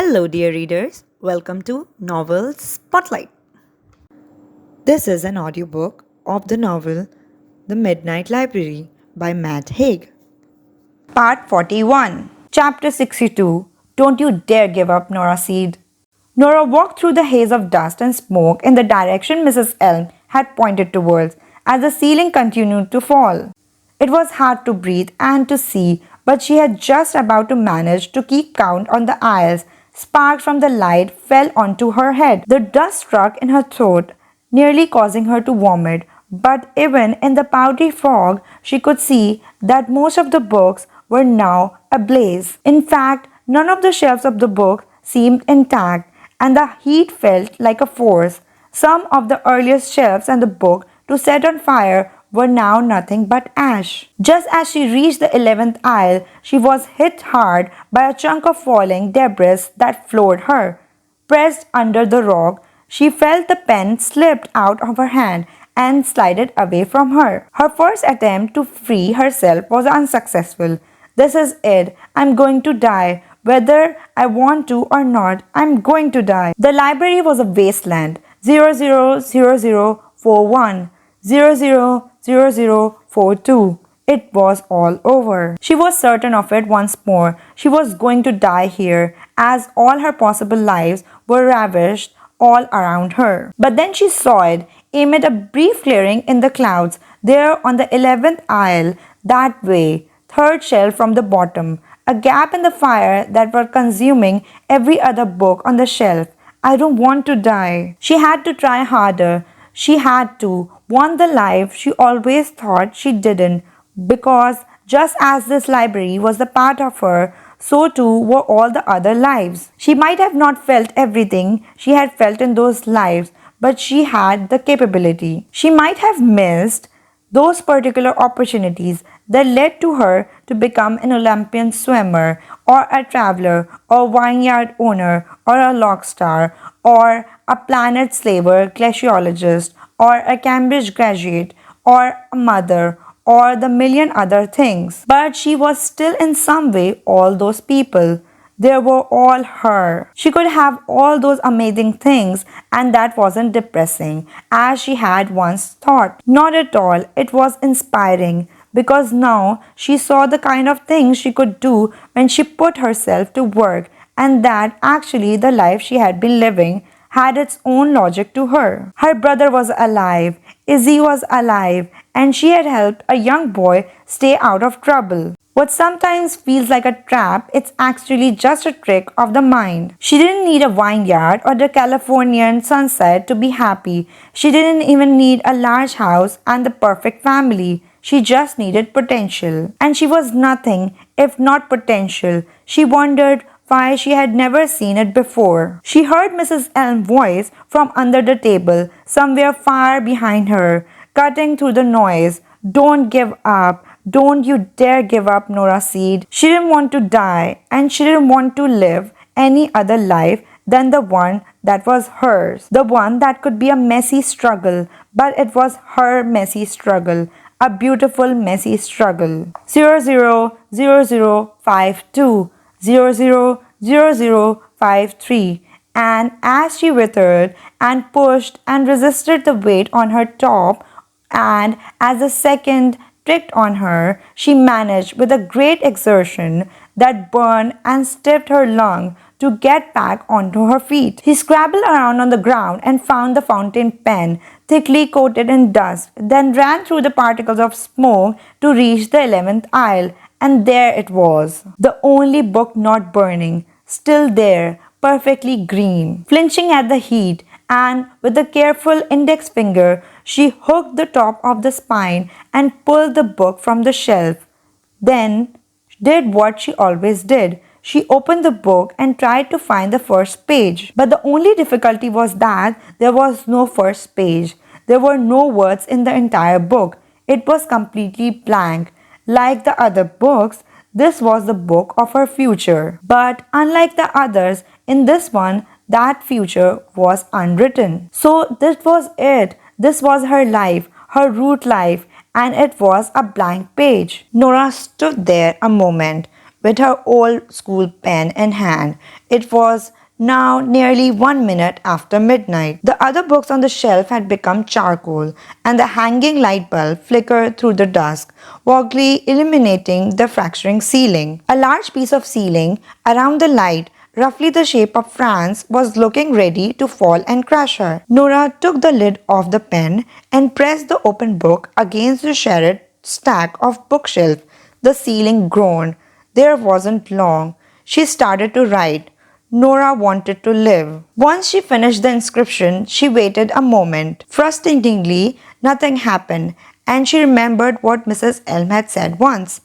Hello, dear readers. Welcome to Novel Spotlight. This is an audiobook of the novel The Midnight Library by Matt Haig. Part 41, Chapter 62. Don't you dare give up, Nora Seed. Nora walked through the haze of dust and smoke in the direction Mrs. Elm had pointed towards as the ceiling continued to fall. It was hard to breathe and to see, but she had just about to manage to keep count on the aisles. Sparks from the light fell onto her head. The dust struck in her throat, nearly causing her to vomit. But even in the powdery fog, she could see that most of the books were now ablaze. In fact, none of the shelves of the book seemed intact, and the heat felt like a force. Some of the earliest shelves and the book to set on fire were now nothing but ash. Just as she reached the 11th aisle, she was hit hard by a chunk of falling debris that floored her. Pressed under the rock, she felt the pen slipped out of her hand and slided away from her. Her first attempt to free herself was unsuccessful. This is it. I'm going to die. Whether I want to or not, I'm going to die. The library was a wasteland. 000041. 000042. It was all over. She was certain of it once more. She was going to die here, as all her possible lives were ravished all around her. But then she saw it, amid a brief clearing in the clouds, there on the 11th aisle, that way, third shelf from the bottom, a gap in the fire that were consuming every other book on the shelf. I don't want to die. She had to try harder. She had to want the life she always thought she didn't, because just as this library was a part of her, so too were all the other lives. She might have not felt everything she had felt in those lives, but she had the capability. She might have missed those particular opportunities that led to her to become an Olympian swimmer, or a traveler, or vineyard owner, or a rock star, or a planet slaver glaciologist, or a Cambridge graduate, or a mother, or the million other things. But she was still in some way all those people. They were all her. She could have all those amazing things, and that wasn't depressing, as she had once thought. Not at all. It was inspiring, because now she saw the kind of things she could do when she put herself to work, and that actually the life she had been living had its own logic to her. Her brother was alive, Izzy was alive, and she had helped a young boy stay out of trouble. What sometimes feels like a trap, it's actually just a trick of the mind. She didn't need a vineyard or the Californian sunset to be happy. She didn't even need a large house and the perfect family. She just needed potential. And she was nothing if not potential. She wondered why she had never seen it before. She heard Mrs. Elm's voice from under the table, somewhere far behind her, cutting through the noise. Don't give up. Don't you dare give up, Nora Seed. She didn't want to die, and she didn't want to live any other life than the one that was hers. The one that could be a messy struggle, but it was her messy struggle. A beautiful messy struggle. 000052. 000053. And as she withered and pushed and resisted the weight on her top, and as the second ticked on her, she managed with a great exertion that burned and stiffed her lung to get back onto her feet. She scrabbled around on the ground and found the fountain pen, thickly coated in dust, then ran through the particles of smoke to reach the 11th aisle. And there it was, the only book not burning, still there, perfectly green. Flinching at the heat, and with a careful index finger, she hooked the top of the spine and pulled the book from the shelf. Then did what she always did. She opened the book and tried to find the first page. But the only difficulty was that there was no first page. There were no words in the entire book. It was completely blank. Like the other books, this was the book of her future. But unlike the others, in this one, that future was unwritten. So this was it. This was her life, her root life, and it was a blank page. Nora stood there a moment, with her old school pen in hand. It was now nearly 1 minute after midnight. The other books on the shelf had become charcoal, and the hanging light bulb flickered through the dusk, vaguely illuminating the fracturing ceiling. A large piece of ceiling around the light, roughly the shape of France, was looking ready to fall and crush her. Nora took the lid off the pen and pressed the open book against the shattered stack of bookshelf. The ceiling groaned. There wasn't long. She started to write. Nora wanted to live. Once she finished the inscription, she waited a moment. Frustratingly, nothing happened, and she remembered what Mrs. Elm had said once.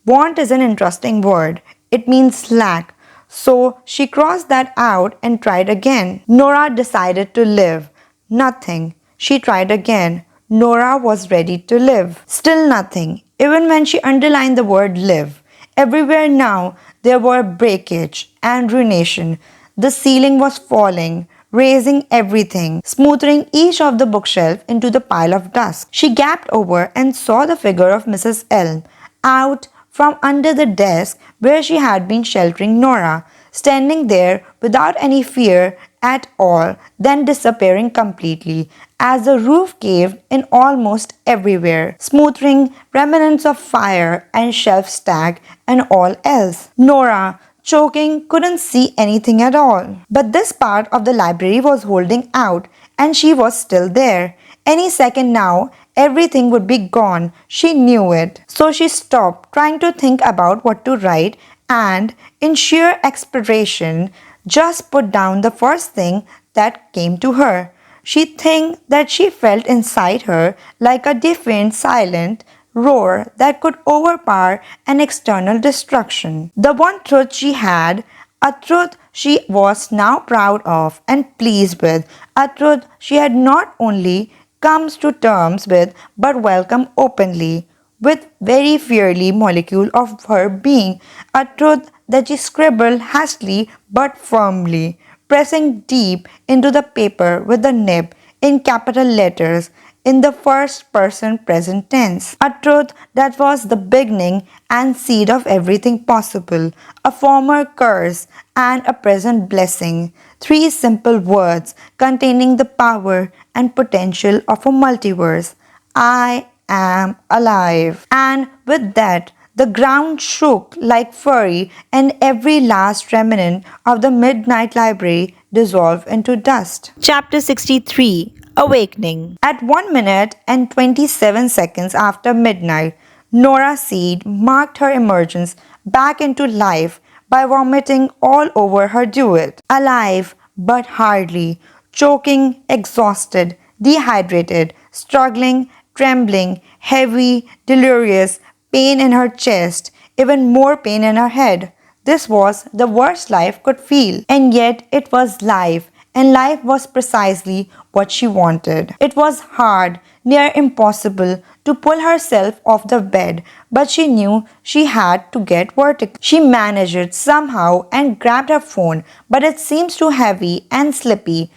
Want is an interesting word. It means lack. So she crossed that out and tried again. Nora decided to live. Nothing. She tried again. Nora was ready to live. Still nothing, even when she underlined the word live. Everywhere now there were breakage and ruination. The ceiling was falling, raising everything, smoothing each of the bookshelves into the pile of dust. She gaped over and saw the figure of Mrs. Elm out from under the desk where she had been sheltering Nora, standing there without any fear at all, then disappearing completely as the roof caved in almost everywhere, smoothing remnants of fire and shelf stack and all else. Nora, choking, couldn't see anything at all. But this part of the library was holding out, and she was still there. Any second now, everything would be gone. She knew it. So she stopped trying to think about what to write and, in sheer expiration, just put down the first thing that came to her. She think that she felt inside her like a defiant, silent roar that could overpower an external destruction. The one truth she had, a truth she was now proud of and pleased with, a truth she had not only come to terms with but welcomed openly, with very fiery molecule of her being, a truth that she scribbled hastily but firmly, pressing deep into the paper with the nib in capital letters in the first person present tense. A truth that was the beginning and seed of everything possible, a former curse and a present blessing. Three simple words containing the power and potential of a multiverse. I am alive. And with that, the ground shook like fury, and every last remnant of the midnight library dissolved into dust. Chapter 63 Awakening. At 1 minute and 27 seconds after midnight, Nora Seed marked her emergence back into life by vomiting all over her duet. Alive, but hardly, choking, exhausted, dehydrated, struggling, trembling, heavy, delirious, pain in her chest, even more pain in her head. This was the worst life could feel, and yet it was life, and life was precisely what she wanted. It was hard, near impossible, to pull herself off the bed, but she knew she had to get vertical. She managed it somehow and grabbed her phone, but it seemed too heavy and slippy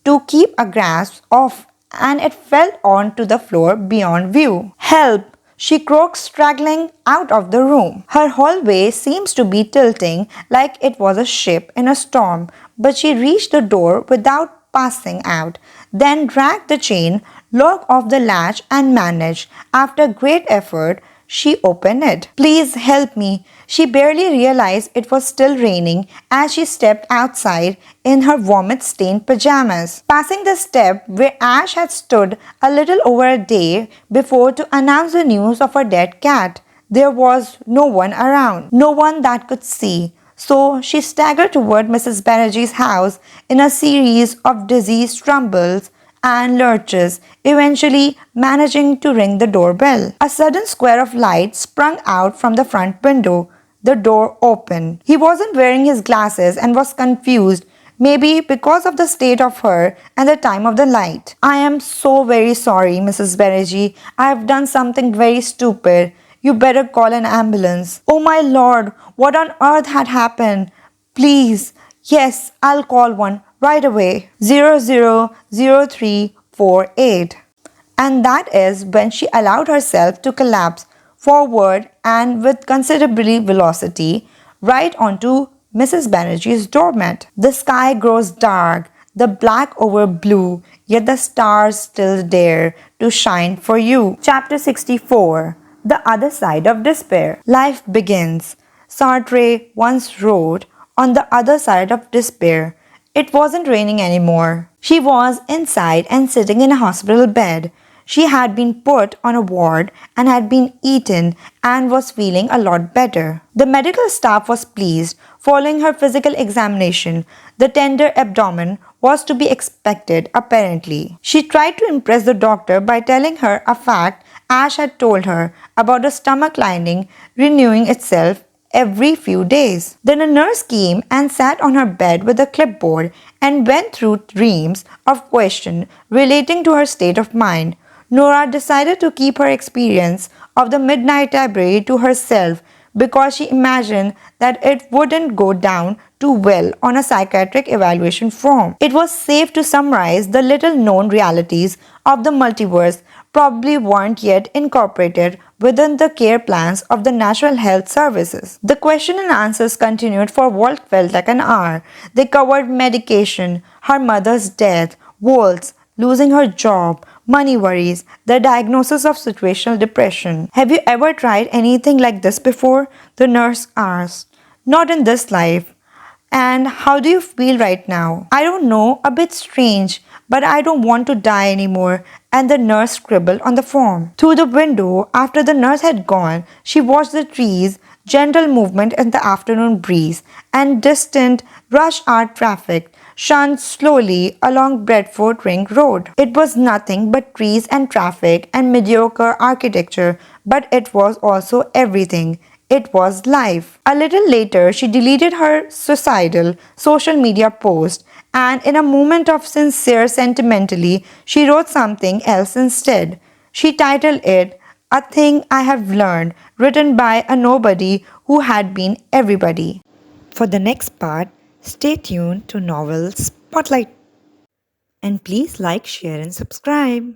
to keep a grasp of, and it fell onto the floor beyond view. Help! She croaked, straggling out of the room. Her hallway seems to be tilting like it was a ship in a storm, but she reached the door without passing out, then dragged the chain lock off the latch and managed, after great effort, she opened it. Please help me. She barely realized it was still raining as she stepped outside in her vomit-stained pajamas. Passing the step where Ash had stood a little over a day before to announce the news of her dead cat, there was no one around, no one that could see. So she staggered toward Mrs. Banerjee's house in a series of dizzy stumbles and lurches, eventually managing to ring the doorbell. A sudden square of light sprung out from the front window. The door opened. He wasn't wearing his glasses and was confused, maybe because of the state of her and the time of the light. I am so very sorry, Mrs. Banerjee. I have done something very stupid. You better call an ambulance. Oh my lord, what on earth had happened? Please. Yes, I'll call one right away. 000348. And that is when she allowed herself to collapse forward and with considerable velocity right onto Mrs. Banerjee's doormat. The sky grows dark, the black over blue, yet the stars still dare to shine for you. Chapter 64. The Other Side of Despair. Life begins. Sartre once wrote, "On the other side of despair." It wasn't raining anymore. She was inside and sitting in a hospital bed. She had been put on a ward and had been eaten and was feeling a lot better. The medical staff was pleased. Following her physical examination, the tender abdomen was to be expected, apparently. She tried to impress the doctor by telling her a fact Ash had told her about the stomach lining renewing itself every few days. Then a nurse came and sat on her bed with a clipboard and went through reams of questions relating to her state of mind. Nora decided to keep her experience of the Midnight Library to herself because she imagined that it wouldn't go down too well on a psychiatric evaluation form. It was safe to summarize the little known realities of the multiverse probably weren't yet incorporated within the care plans of the National Health Services. The question and answers continued for what felt like an hour. They covered medication, her mother's death, Waltz, losing her job, money worries, the diagnosis of situational depression. "Have you ever tried anything like this before?" the nurse asked. "Not in this life." "And how do you feel right now?" "I don't know, a bit strange, but I don't want to die anymore." And the nurse scribbled on the form. Through the window, after the nurse had gone, she watched the trees, gentle movement in the afternoon breeze, and distant rush hour traffic shunned slowly along Bradford Ring Road. It was nothing but trees and traffic and mediocre architecture, but it was also everything. It was life. A little later, she deleted her suicidal social media post, and in a moment of sincere sentimentality, she wrote something else instead. She titled it "A Thing I Have Learned," written by a nobody who had been everybody. For the next part, stay tuned to Novel Spotlight. And please like, share, and subscribe.